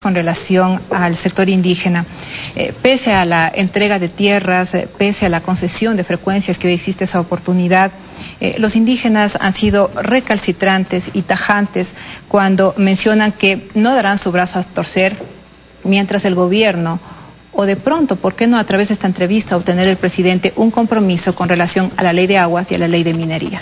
Con relación al sector indígena, pese a la entrega de tierras, pese a la concesión de frecuencias que hoy existe esa oportunidad, los indígenas han sido recalcitrantes y tajantes cuando mencionan que no darán su brazo a torcer mientras el gobierno, o de pronto, ¿por qué no a través de esta entrevista obtener el presidente un compromiso con relación a la ley de aguas y a la ley de minería?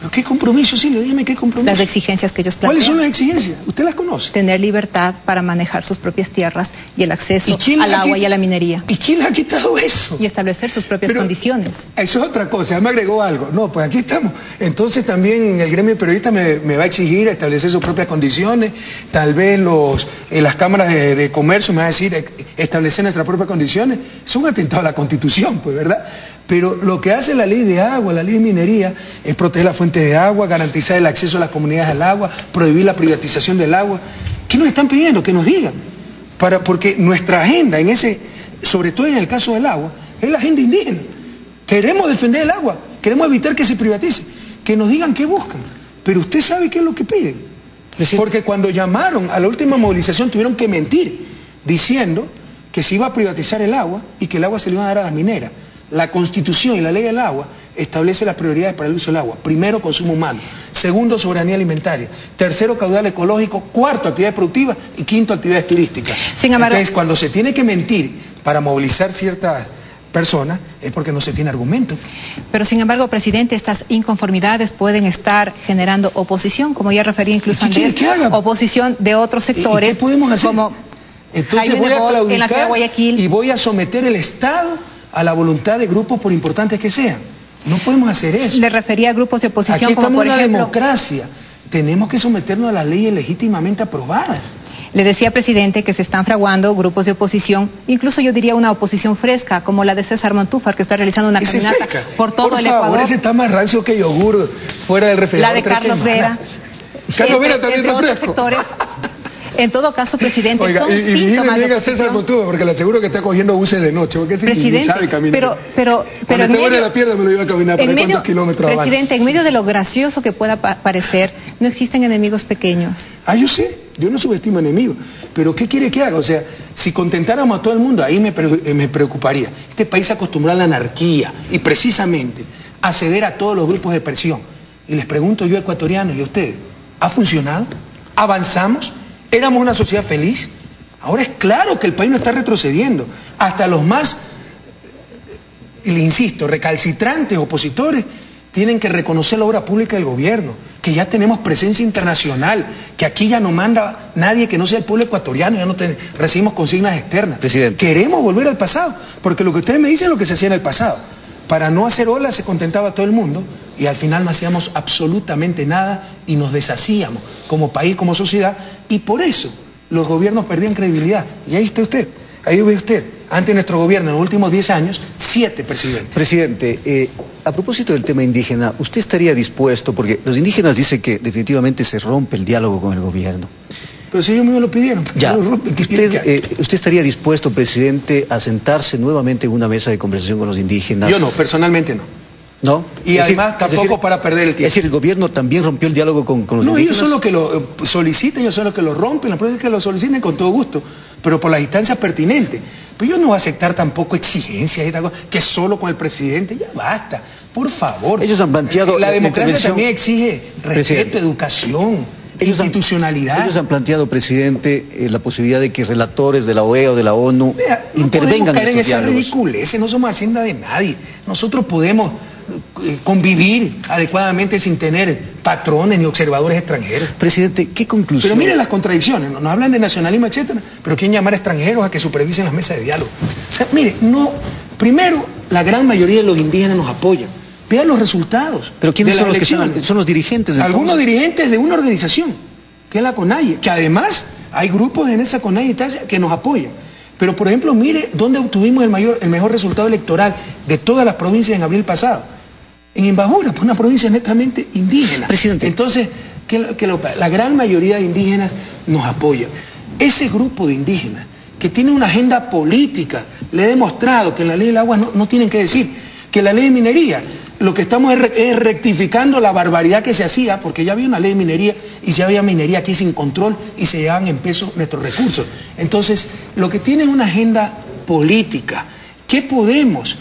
¿Pero qué compromiso, Silvia? Dígame qué compromiso. Las exigencias que ellos plantean. ¿Cuáles son las exigencias? ¿Usted las conoce? Tener libertad para manejar sus propias tierras y el acceso al agua y a la minería. ¿Y quién le ha quitado eso? Y establecer sus propias condiciones. Eso es otra cosa, me agregó algo. No, pues aquí estamos. Entonces también el gremio periodista me va a exigir establecer sus propias condiciones. Tal vez las cámaras de comercio me van a decir establecer nuestras propias condiciones. Es un atentado a la Constitución, pues, ¿verdad? Pero lo que hace la ley de agua, la ley de minería, es proteger la fuente de agua, garantizar el acceso a las comunidades al agua, prohibir la privatización del agua. ¿Qué nos están pidiendo? Que nos digan. Porque nuestra agenda, sobre todo en el caso del agua, es la agenda indígena. Queremos defender el agua, queremos evitar que se privatice. Que nos digan qué buscan. Pero usted sabe qué es lo que piden. Porque cuando llamaron a la última movilización tuvieron que mentir, diciendo que se iba a privatizar el agua y que el agua se le iba a dar a las mineras. La Constitución y la Ley del Agua establece las prioridades para el uso del agua. Primero, consumo humano. Segundo, soberanía alimentaria. Tercero, caudal ecológico. Cuarto, actividades productivas. Y quinto, actividades turísticas. Sin embargo, entonces, cuando se tiene que mentir para movilizar ciertas personas, es porque no se tiene argumento. Pero sin embargo, presidente, estas inconformidades pueden estar generando oposición, como ya refería incluso Andrés, oposición de otros sectores. ¿Y qué podemos hacer? Como entonces voy a claudicar en la ciudad de Guayaquil, y voy a someter el Estado a la voluntad de grupos, por importantes que sean. No podemos hacer eso. Le refería a grupos de oposición. Aquí como por ejemplo... una democracia. Tenemos que someternos a las leyes legítimamente aprobadas. Le decía, presidente, que se están fraguando grupos de oposición, incluso yo diría una oposición fresca, como la de César Montúfar, que está realizando una caminata por todo el Ecuador. Ese está más rancio que yogur fuera del refrigerador. La de Carlos Vera. Carlos Vera también está fresco. Sectores. En todo caso, presidente, oiga, son síntomas de oposición. César Montúfar, porque le aseguro que está cogiendo buses de noche, porque ese presidente, sabe caminar. Pero cuando te duele la pierna me lo iba a caminar por cuántos kilómetros avanza. Presidente, en medio de lo gracioso que pueda parecer, no existen enemigos pequeños. Yo sé, yo no subestimo enemigos, pero ¿qué quiere que haga? O sea, si contentáramos a todo el mundo, ahí me preocuparía. Este país se acostumbró a la anarquía y precisamente a ceder a todos los grupos de presión. Y les pregunto yo, ecuatorianos, y a ustedes, ¿ha funcionado? ¿Avanzamos? ¿Éramos una sociedad feliz? Ahora es claro que el país no está retrocediendo. Hasta los más, le insisto, recalcitrantes, opositores, tienen que reconocer la obra pública del gobierno, que ya tenemos presencia internacional, que aquí ya no manda nadie que no sea el pueblo ecuatoriano, ya no recibimos consignas externas. Presidente. Queremos volver al pasado, porque lo que ustedes me dicen es lo que se hacía en el pasado. Para no hacer olas se contentaba todo el mundo y al final no hacíamos absolutamente nada y nos deshacíamos como país, como sociedad, y por eso los gobiernos perdían credibilidad. Y ahí está usted, ahí ve usted, ante nuestro gobierno en los últimos 10 años, 7 presidentes. Presidente, a propósito del tema indígena, ¿usted estaría dispuesto, porque los indígenas dicen que definitivamente se rompe el diálogo con el gobierno? Pero si ellos mismos lo pidieron. Ya. ¿Usted estaría dispuesto, presidente, a sentarse nuevamente en una mesa de conversación con los indígenas? Yo no, personalmente no. ¿No? Y además tampoco para perder el tiempo. Es decir, el gobierno también rompió el diálogo con los indígenas. No, ellos son los que lo solicitan, ellos son los que lo rompen, la prueba es que lo soliciten con todo gusto, pero por las instancias pertinentes. Pero yo no voy a aceptar tampoco exigencias, que solo con el presidente, ya basta, por favor. Ellos han planteado... La democracia también exige respeto, educación, institucionalidad. Ellos han planteado, presidente, la posibilidad de que relatores de la OEA o de la ONU intervengan en estos diálogos. Ridiculez, no somos hacienda de nadie. Nosotros podemos convivir adecuadamente sin tener patrones ni observadores extranjeros. Presidente, ¿qué conclusión? Pero miren las contradicciones, nos hablan de nacionalismo, etcétera, pero quieren llamar a extranjeros a que supervisen las mesas de diálogo. O sea, mire, primero, la gran mayoría de los indígenas nos apoyan. Vean los resultados. ¿Pero quiénes son los que son los dirigentes? Algunos dirigentes de una organización, que es la CONAIE, que además hay grupos en esa CONAIE que nos apoyan. Pero, por ejemplo, mire dónde obtuvimos el mejor resultado electoral de todas las provincias en abril pasado. En Imbabura, una provincia netamente indígena. Presidente. Entonces, la gran mayoría de indígenas nos apoya. Ese grupo de indígenas que tiene una agenda política, le he demostrado que en la ley del agua no tienen que decir. que la ley de minería. Lo que estamos es rectificando la barbaridad que se hacía, porque ya había una ley de minería y ya había minería aquí sin control y se llevaban en peso nuestros recursos. Entonces, lo que tiene es una agenda política. ¿Qué podemos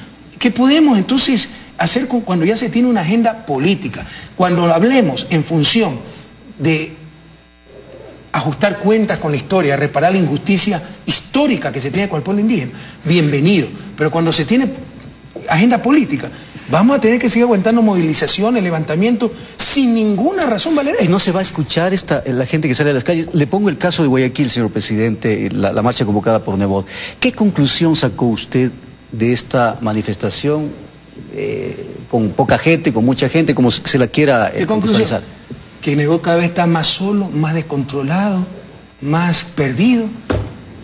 entonces hacer cuando ya se tiene una agenda política? Cuando hablemos en función de ajustar cuentas con la historia, reparar la injusticia histórica que se tiene con el pueblo indígena, bienvenido. Pero cuando se tiene agenda política, vamos a tener que seguir aguantando movilizaciones, levantamientos, sin ninguna razón valedera. ¿Y no se va a escuchar la gente que sale a las calles? Le pongo el caso de Guayaquil, señor presidente, la marcha convocada por Nebot. ¿Qué conclusión sacó usted de esta manifestación con poca gente, con mucha gente, como se la quiera visualizar? Que Nebot cada vez está más solo, más descontrolado, más perdido,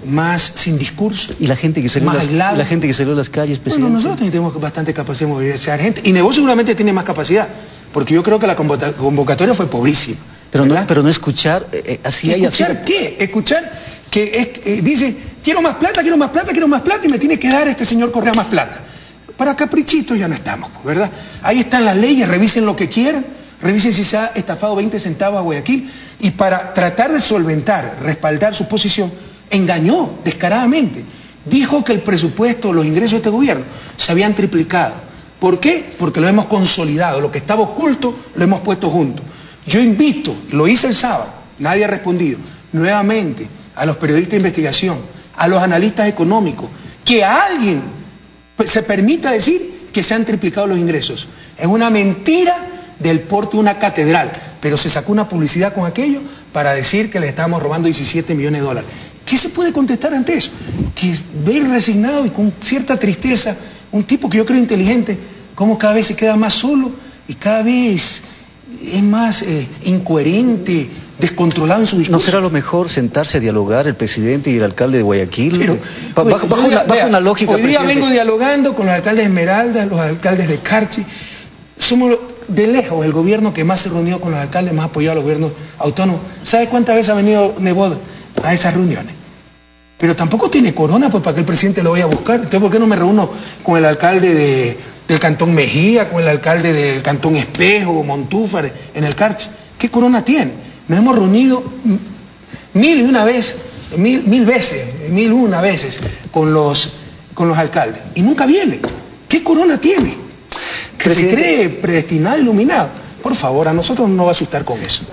más sin discurso. ¿Y la gente que salió, la gente que salió a las calles, presidente? Bueno, nosotros también tenemos bastante capacidad de movilizar gente. Y Nebot seguramente tiene más capacidad, porque yo creo que la convocatoria fue pobrísima. Pero no escuchar, así hay... ¿Escuchar qué? Escuchar que dice, quiero más plata, quiero más plata, quiero más plata, y me tiene que dar este señor Correa más plata. Para caprichitos ya no estamos, ¿verdad? Ahí están las leyes, revisen lo que quieran, revisen si se ha estafado 20 centavos a Guayaquil, y para tratar de solventar, respaldar su posición, engañó descaradamente. Dijo que el presupuesto, los ingresos de este gobierno se habían triplicado. ¿Por qué? Porque lo hemos consolidado, lo que estaba oculto lo hemos puesto junto. Yo invito, lo hice el sábado, nadie ha respondido, nuevamente a los periodistas de investigación, a los analistas económicos, que a alguien se permita decir que se han triplicado los ingresos. Es una mentira del porte de una catedral, pero se sacó una publicidad con aquello para decir que le estábamos robando 17 millones de dólares. ¿Qué se puede contestar ante eso? Que ver resignado y con cierta tristeza un tipo que yo creo inteligente, como cada vez se queda más solo y cada vez es más incoherente, descontrolado en su discurso. ¿No será lo mejor sentarse a dialogar el presidente y el alcalde de Guayaquil? Pero, bajo una lógica, hoy día presidente. vengo dialogando con los alcaldes de Esmeralda, los alcaldes de Carchi. Somos de lejos el gobierno que más se reunió con los alcaldes, más apoyado a los gobiernos autónomos. ¿Sabe cuántas veces ha venido Nebot a esas reuniones? Pero tampoco tiene corona pues para que el presidente lo vaya a buscar. Entonces, ¿por qué no me reúno con el alcalde del Cantón Mejía, con el alcalde del Cantón Espejo, Montúfar, en el Carchi? ¿Qué corona tiene? Nos hemos reunido mil una veces con los alcaldes y nunca viene. ¿Qué corona tiene? Que se cree predestinado, iluminado. Por favor, a nosotros no nos va a asustar con eso.